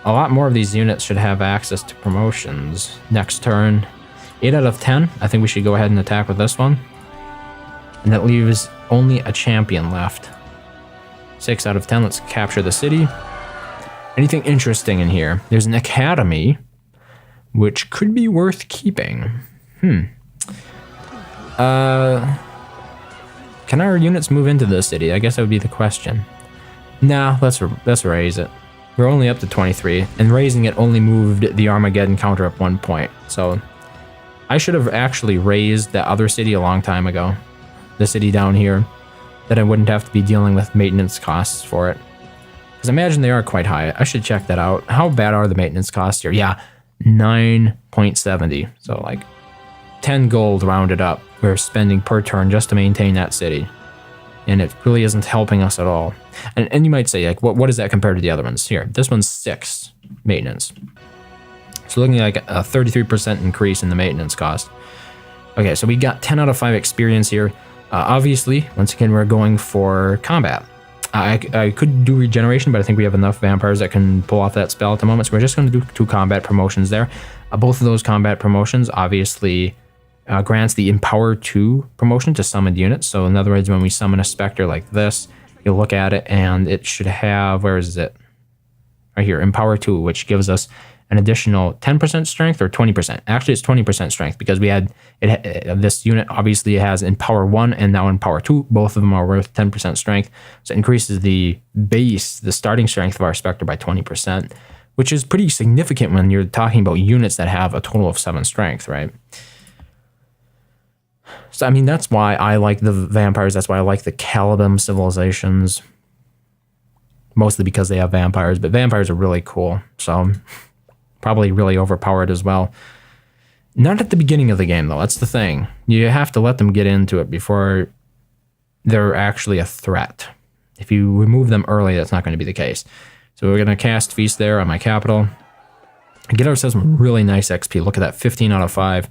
a lot more of these units should have access to promotions. Next turn, 8 out of 10. I think we should go ahead and attack with this one. And that leaves only a champion left. 6 out of 10. Let's capture the city. Anything interesting in here? There's an academy, which could be worth keeping. Can our units move into the city? I guess that would be the question. Nah, let's raise it. We're only up to 23, and raising it only moved the Armageddon counter up 1 point. So I should have actually raised the other city a long time ago. The city down here, that I wouldn't have to be dealing with maintenance costs for it. Because I imagine they are quite high. I should check that out. How bad are the maintenance costs here? Yeah, 9.70. So like 10 gold rounded up we're spending per turn just to maintain that city. And it really isn't helping us at all. And you might say, like, what does that compare to the other ones? Here, this one's 6 maintenance. So looking like a 33% increase in the maintenance cost. Okay, so we got 10 out of 5 experience here. Obviously, once again, we're going for combat. I could do regeneration, but I think we have enough vampires that can pull off that spell at the moment. So we're just going to do 2 combat promotions there. Both of those combat promotions obviously grants the Empower 2 promotion to summoned units. So in other words, when we summon a specter like this, you'll look at it and it should have, where is it? Right here, Empower 2, which gives us an additional 10% strength or 20%. Actually, it's 20% strength because we had this unit obviously has Empower 1 and now Empower 2. Both of them are worth 10% strength. So it increases the base, the starting strength of our Spectre by 20%, which is pretty significant when you're talking about units that have a total of 7 strength, right? So, I mean, that's why I like the vampires. That's why I like the Calabim civilizations. Mostly because they have vampires, but vampires are really cool. So probably really overpowered as well. Not at the beginning of the game, though. That's the thing. You have to let them get into it before they're actually a threat. If you remove them early, that's not going to be the case. So we're going to cast Feast there on my capital. Get ourselves some really nice XP. Look at that, 15 out of 5.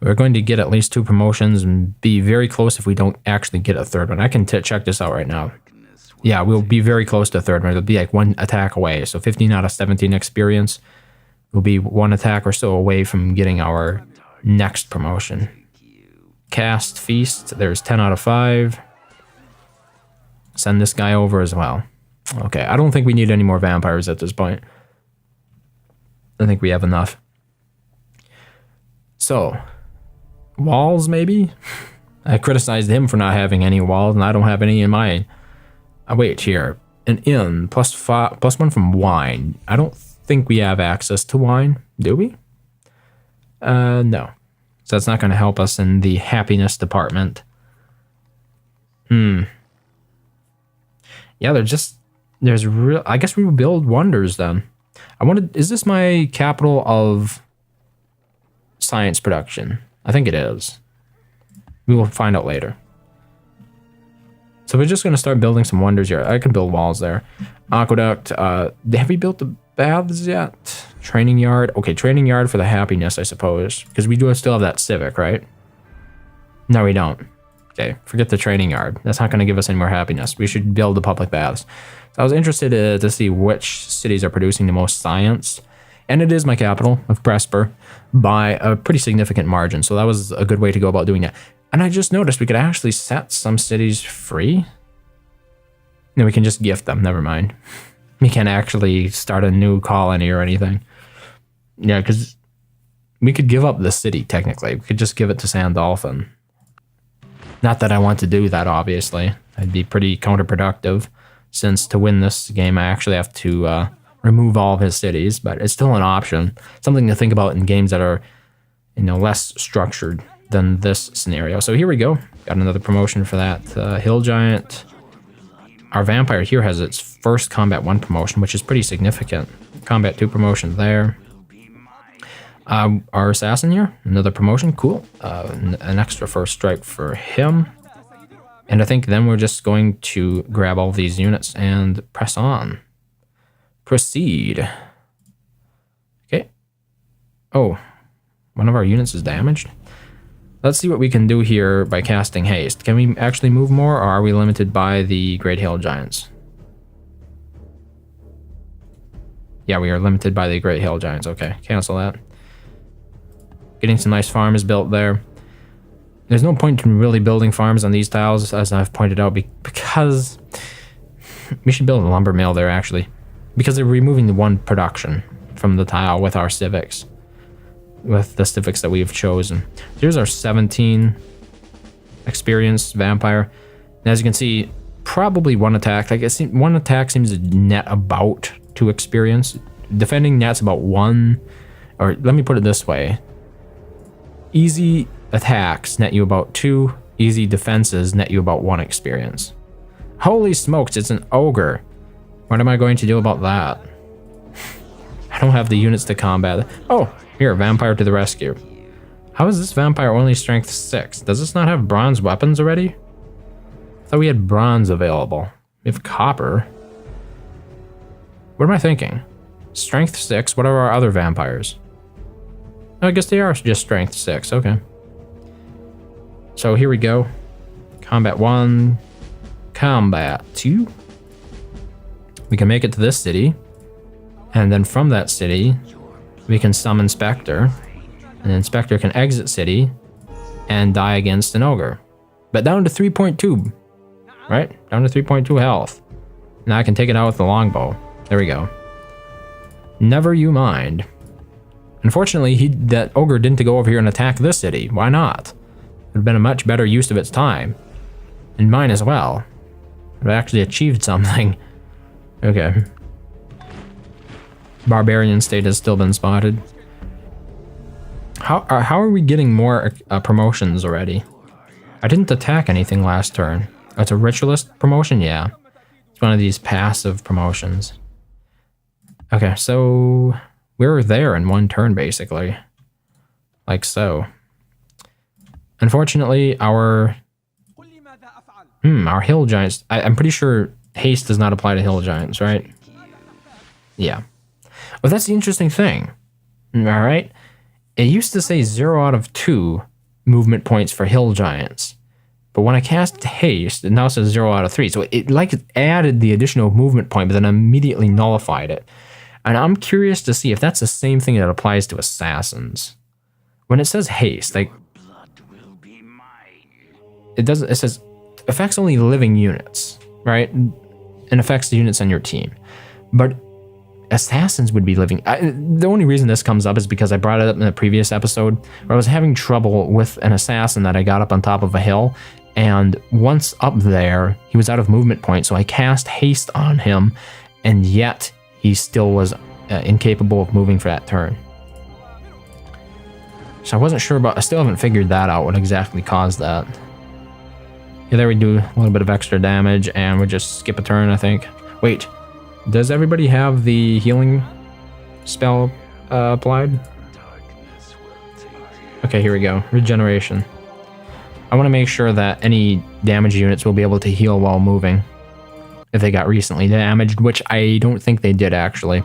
We're going to get at least 2 promotions and be very close if we don't actually get a third one. I can check this out right now. Yeah, we'll be very close to a third one. It'll be like 1 attack away. So 15 out of 17 experience. We'll be 1 attack or so away from getting our next promotion. Cast Feast. There's 10 out of 5. Send this guy over as well. Okay, I don't think we need any more vampires at this point. I think we have enough. So, walls maybe? I criticized him for not having any walls, and I don't have any in mine. Wait, here. An inn, +1 from wine. I don't think we have access to wine, do we? No. So that's not going to help us in the happiness department. Yeah, there's real, I guess we will build wonders then. Is this my capital of science production? I think it is. We will find out later. So we're just going to start building some wonders here. I can build walls there. Aqueduct. Have we built the baths yet? Training yard. Okay, training yard for the happiness, I suppose. Because we do still have that civic, right? No, we don't. Okay, forget the training yard. That's not going to give us any more happiness. We should build the public baths. So I was interested to see which cities are producing the most science. And it is my capital of Presper by a pretty significant margin. So that was a good way to go about doing that. And I just noticed we could actually set some cities free. No, we can just gift them. Never mind. We can't actually start a new colony or anything. Yeah, because we could give up the city, technically. We could just give it to Sandalphon. Not that I want to do that, obviously. That'd be pretty counterproductive, since to win this game, I actually have to remove all of his cities, but it's still an option. Something to think about in games that are, less structured. than this scenario. So here we go. Got another promotion for that. Hill Giant. Our vampire here has its first Combat 1 promotion, which is pretty significant. Combat 2 promotion there. Our assassin here, another promotion, cool. An extra first strike for him. And I think then we're just going to grab all these units and press on. Proceed. Okay. Oh, one of our units is damaged. Let's see what we can do here by casting haste. Can we actually move more, or are we limited by the Great Hill Giants? Yeah, we are limited by the Great Hill Giants. Okay, cancel that. Getting some nice farms built there. There's no point in really building farms on these tiles, as I've pointed out, because we should build a lumber mill there, actually. Because they're removing the one production from the tile with our civics. With the civics that we've chosen. Here's our 17 experienced vampire. And as you can see, probably one attack. Like, one attack seems to net about 2 experience. Defending nets about 1, or let me put it this way. Easy attacks net you about 2, easy defenses net you about 1 experience. Holy smokes, it's an ogre. What am I going to do about that? I don't have the units to combat it. Oh, here, vampire to the rescue. How is this vampire only strength 6? Does this not have bronze weapons already? I thought we had bronze available. We have copper. What am I thinking? Strength 6, what are our other vampires? I guess they are just strength 6, okay. So here we go. Combat 1, combat 2. We can make it to this city, and then from that city, we can summon Spectre, and then Spectre can exit city and die against an ogre. But down to 3.2, right? Down to 3.2 health. Now I can take it out with the longbow. There we go. Never you mind. Unfortunately, that ogre didn't go over here and attack this city. Why not? It would have been a much better use of its time. And mine as well. It actually achieved something. Okay. Barbarian state has still been spotted. How are we getting more promotions already? I didn't attack anything last turn. Oh, it's a ritualist promotion? Yeah. It's one of these passive promotions. Okay, so we were there in 1 turn, basically. Like so. Unfortunately, our hill giants... I'm pretty sure haste does not apply to hill giants, right? Yeah. Well, that's the interesting thing. Alright? It used to say 0 out of 2 movement points for hill giants. But when I cast haste, it now says 0 out of 3. So it added the additional movement point, but then immediately nullified it. And I'm curious to see if that's the same thing that applies to assassins. When it says haste, like, it says affects only living units, right? And affects the units on your team. But assassins would be living. The only reason this comes up is because I brought it up in the previous episode where I was having trouble with an assassin that I got up on top of a hill. And once up there, he was out of movement point. So I cast haste on him, and yet he still was incapable of moving for that turn. So I wasn't sure about, I still haven't figured that out, what exactly caused that. Yeah, there we do a little bit of extra damage, and we just skip a turn, I think. Wait, does everybody have the healing spell applied? Okay, here we go, regeneration. I want to make sure that any damage units will be able to heal while moving. If they got recently damaged, which I don't think they did actually.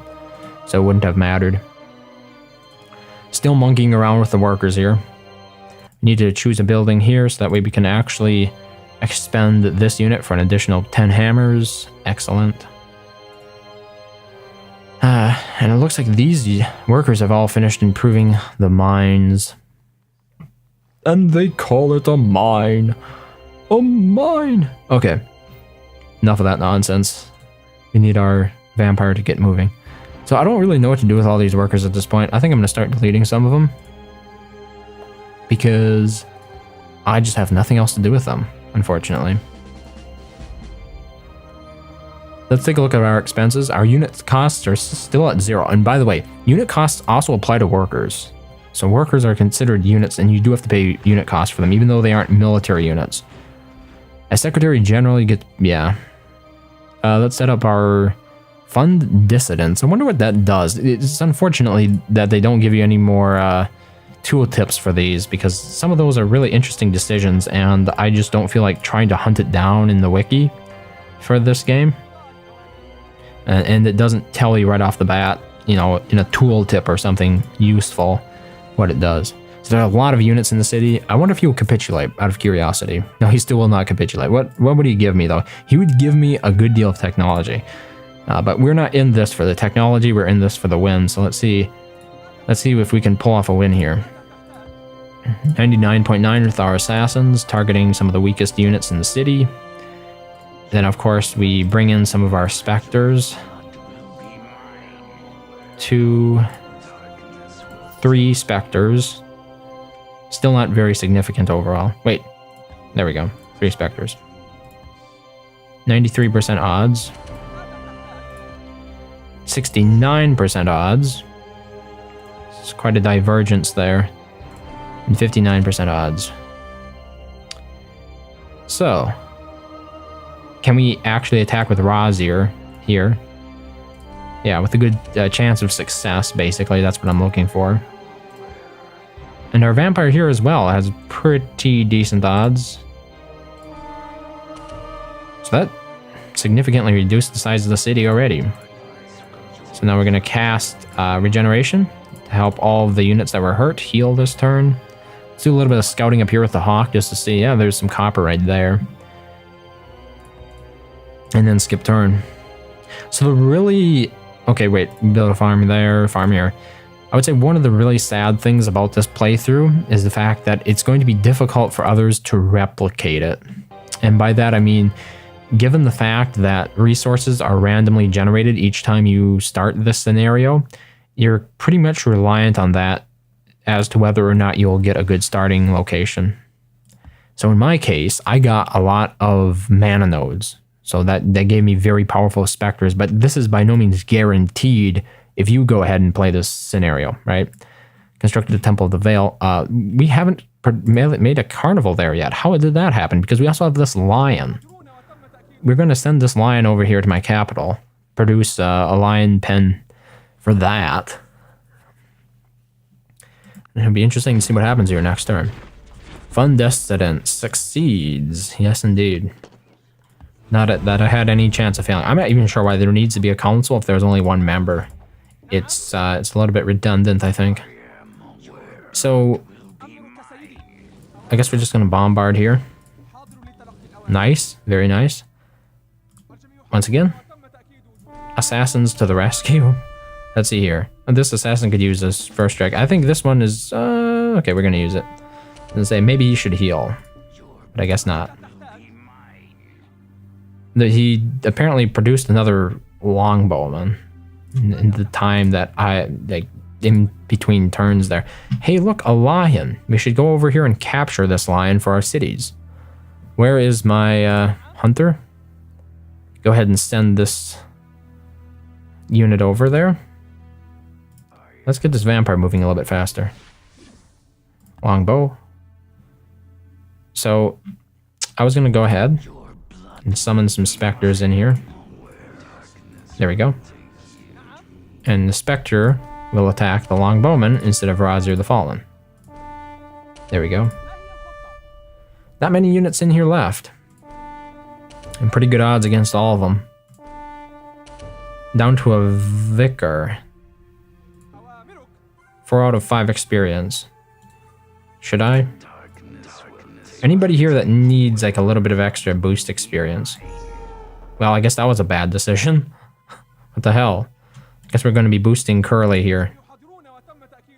So it wouldn't have mattered. Still monkeying around with the workers here. We need to choose a building here so that way we can actually expend this unit for an additional 10 hammers. Excellent. And it looks like these workers have all finished improving the mines. And they call it a mine. A mine. Okay. Enough of that nonsense. We need our vampire to get moving. So I don't really know what to do with all these workers at this point. I think I'm going to start deleting some of them. Because I just have nothing else to do with them, unfortunately. Let's take a look at our expenses. Our unit costs are still at 0. And by the way, unit costs also apply to workers. So workers are considered units, and you do have to pay unit costs for them, even though they aren't military units. A secretary generally gets... Yeah. Let's set up our fund dissidents. I wonder what that does. It's unfortunately that they don't give you any more tool tips for these, because some of those are really interesting decisions, and I just don't feel like trying to hunt it down in the wiki for this game. And it doesn't tell you right off the bat, you know, in a tool tip or something useful, what it does. So there are a lot of units in the city. I wonder if he will capitulate, out of curiosity. No, he still will not capitulate. What would he give me, though? He would give me a good deal of technology. But we're not in this for the technology. We're in this for the win. So let's see. Let's see if we can pull off a win here. 99.9 with our assassins, targeting some of the weakest units in the city. Then, of course, we bring in some of our specters. 2, 3 specters. Still not very significant overall. Wait, there we go. 3 specters. 93% odds. 69% odds. It's quite a divergence there. And 59% odds. So, can we actually attack with Razir here? Yeah, with a good chance of success, basically. That's what I'm looking for. And our vampire here as well has pretty decent odds. So that significantly reduced the size of the city already. So now we're going to cast Regeneration to help all of the units that were hurt heal this turn. Let's do a little bit of scouting up here with the Hawk just to see. Yeah, there's some copper right there. And then skip turn. So the really... Okay, wait. Build a farm there, farm here. I would say one of the really sad things about this playthrough is the fact that it's going to be difficult for others to replicate it. And by that I mean, given the fact that resources are randomly generated each time you start this scenario, you're pretty much reliant on that as to whether or not you'll get a good starting location. So in my case, I got a lot of mana nodes. So that gave me very powerful specters, but this is by no means guaranteed if you go ahead and play this scenario, right? Constructed the Temple of the Veil. We haven't made a carnival there yet. How did that happen? Because we also have this lion. We're going to send this lion over here to my capital. Produce a lion pen for that. It'll be interesting to see what happens here next turn. Fun Dissident succeeds. Yes, indeed. Not that I had any chance of failing. I'm not even sure why there needs to be a council if there's only one member. It's a little bit redundant, I think. So, I guess we're just going to bombard here. Nice. Very nice. Once again. Assassins to the rescue. Let's see here. This assassin could use this first strike. I think this one is... okay, we're going to use it. And say maybe he should heal. But I guess not. He apparently produced another longbowman in the time that like in between turns there. Hey, look, a lion. We should go over here and capture this lion for our cities. Where is my hunter? Go ahead and send this unit over there. Let's get this vampire moving a little bit faster. Longbow. So I was going to go ahead and summon some specters in here. There we go. And the spectre will attack the longbowman instead of Razir the Fallen. There we go. Not many units in here left. And pretty good odds against all of them. Down to a vicar. 4 out of 5 experience. Should I? Anybody here that needs like a little bit of extra boost experience? Well, I guess that was a bad decision. What the hell? I guess we're going to be boosting Curly here.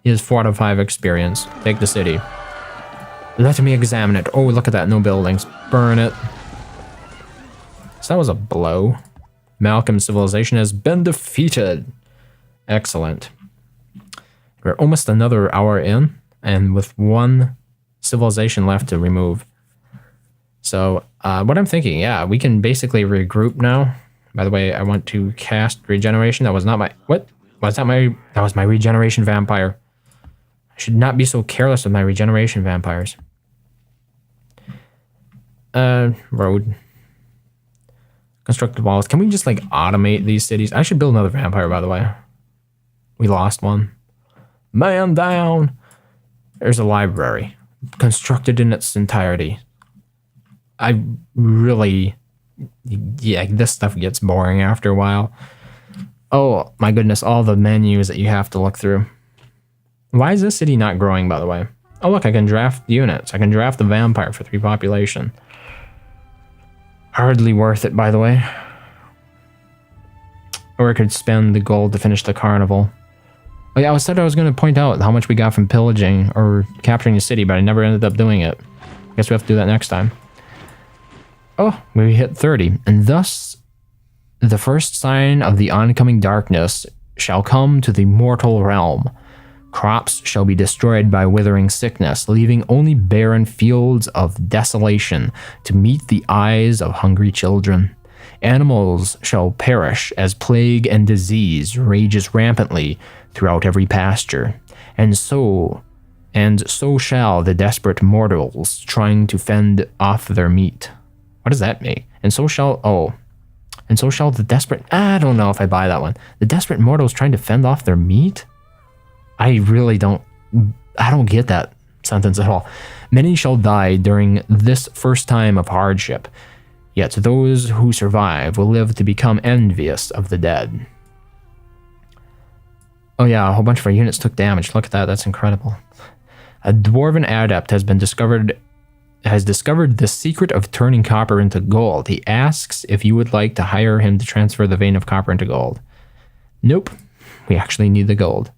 He has 4 out of 5 experience. Take the city. Let me examine it. Oh, look at that. No buildings. Burn it. So that was a blow. Malcolm's civilization has been defeated. Excellent. We're almost another hour in, and with 1 civilization left to remove. So what I'm thinking, yeah, we can basically regroup now. By the way, I want to cast regeneration. That was not my... What? Was that my... That was my regeneration vampire. I should not be so careless with my regeneration vampires. Road. Constructed walls. Can we just like automate these cities? I should build another vampire, by the way. We lost one. Man down. There's a library. Constructed in its entirety. I really... Yeah, this stuff gets boring after a while. Oh my goodness, all the menus that you have to look through. Why is this city not growing, by the way? Oh look, I can draft units. I can draft the vampire for 3 population. Hardly worth it, by the way. Or I could spend the gold to finish the carnival. Oh yeah, I said I was going to point out how much we got from pillaging or capturing the city, but I never ended up doing it. Guess we have to do that next time. Oh, we hit 30. And thus, the first sign of the oncoming darkness shall come to the mortal realm. Crops shall be destroyed by withering sickness, leaving only barren fields of desolation to meet the eyes of hungry children. Animals shall perish as plague and disease rages rampantly throughout every pasture. And so shall the desperate mortals trying to fend off their meat. What does that mean? And so shall the desperate... I don't know if I buy that one. The desperate mortals trying to fend off their meat? I really don't... I don't get that sentence at all. Many shall die during this first time of hardship. Yet those who survive will live to become envious of the dead. Oh yeah, a whole bunch of our units took damage. Look at that. That's incredible. A dwarven adept has discovered the secret of turning copper into gold. He asks if you would like to hire him to transfer the vein of copper into gold. Nope. We actually need the gold.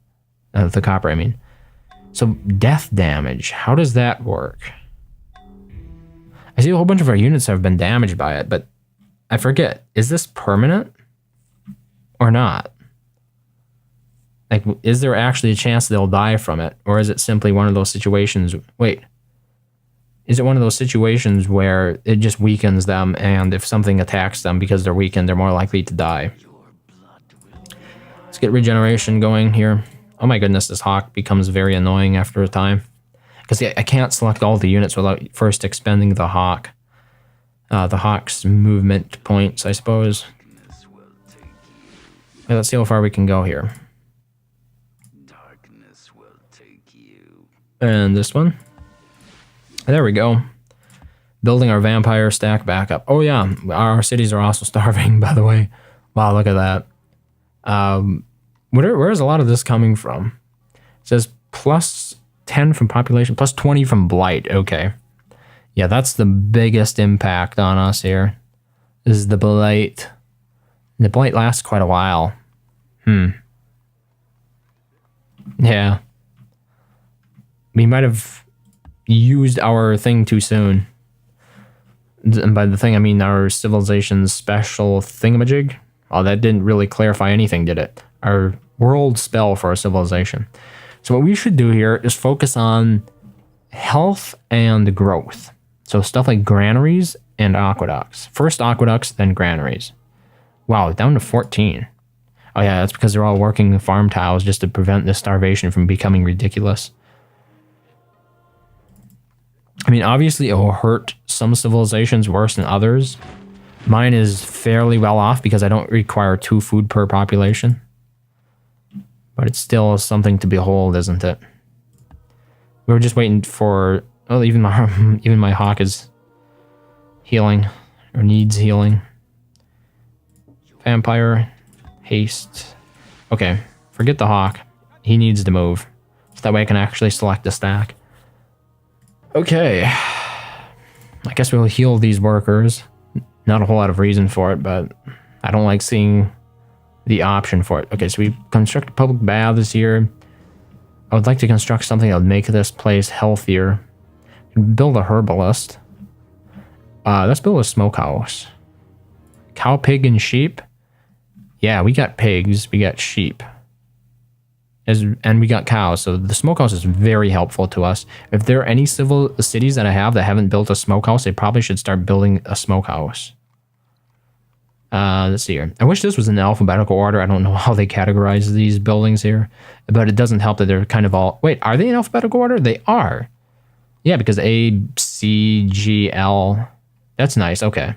The copper, I mean. So, death damage. How does that work? I see a whole bunch of our units have been damaged by it, but I forget. Is this permanent? Or not? Like, is there actually a chance they'll die from it? Or is it simply one of those situations... Wait. Is it one of those situations where it just weakens them, and if something attacks them because they're weakened, they're more likely to die? Let's get regeneration going here. Oh my goodness, this hawk becomes very annoying after a time. Because I can't select all the units without first expending the hawk. The hawk's movement points, I suppose. Okay, let's see how far we can go here. And this one. There we go. Building our vampire stack back up. Oh yeah, our cities are also starving, by the way. Wow, look at that. Where's a lot of this coming from? It says plus 10 from population, plus 20 from blight. Okay. Yeah, that's the biggest impact on us here. Is the blight. The blight lasts quite a while. Yeah. We might have used our thing too soon. And by the thing, I mean our civilization's special thingamajig. Oh, that didn't really clarify anything, did it? Our world spell for our civilization. So what we should do here is focus on health and growth. So stuff like granaries and aqueducts. First aqueducts, then granaries. Wow, down to 14. Oh yeah, that's because they're all working farm tiles just to prevent the starvation from becoming ridiculous. I mean, obviously it will hurt some civilizations worse than others. Mine is fairly well off because I don't require 2 food per population. But it's still something to behold, isn't it? We were just waiting for... Oh, even my hawk is healing. Or needs healing. Vampire. Haste. Okay, forget the hawk. He needs to move. So that way I can actually select a stack. Okay. I guess we'll heal these workers. Not a whole lot of reason for it, but I don't like seeing the option for it. Okay, so we construct public baths here. I would like to construct something that would make this place healthier. Build a herbalist. Let's build a smokehouse. Cow, pig, and sheep. Yeah, we got pigs. We got sheep. And we got cows, so the smokehouse is very helpful to us. If there are any cities that I have that haven't built a smokehouse, they probably should start building a smokehouse. Let's see here. I wish this was in alphabetical order. I don't know how they categorize these buildings here, but it doesn't help that they're kind of all... Wait, are they in alphabetical order? They are. Yeah, because A, C, G, L. That's nice. Okay.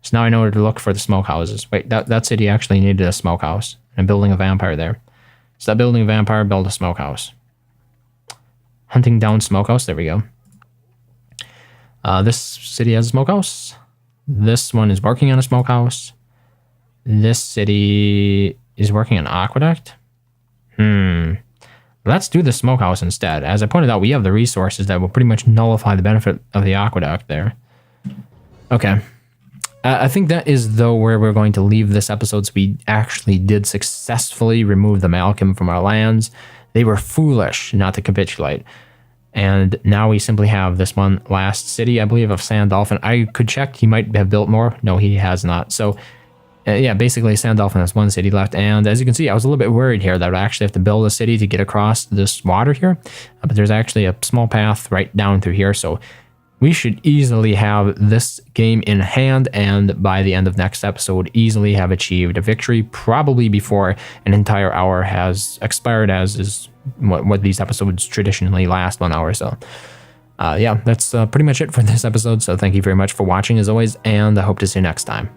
So now I know where to look for the smokehouses. Wait, that city actually needed a smokehouse. And building a vampire there. So that building a vampire, build a smokehouse. Hunting down smokehouse. There we go. This city has a smokehouse. This one is working on a smokehouse. This city is working on aqueduct. Let's do the smokehouse instead. As I pointed out, we have the resources that will pretty much nullify the benefit of the aqueduct there. Okay. I think that is, though, where we're going to leave this episode. So we actually did successfully remove the Malcolm from our lands. They were foolish not to capitulate. And now we simply have this one last city, I believe, of Sandolphin. I could check. He might have built more. No, he has not. So, yeah, basically Sandolphin has one city left. And as you can see, I was a little bit worried here that I actually have to build a city to get across this water here. But there's actually a small path right down through here. So we should easily have this game in hand, and by the end of next episode, easily have achieved a victory, probably before an entire hour has expired, as is what these episodes traditionally last, 1 hour. So yeah, that's pretty much it for this episode. So thank you very much for watching, as always, and I hope to see you next time.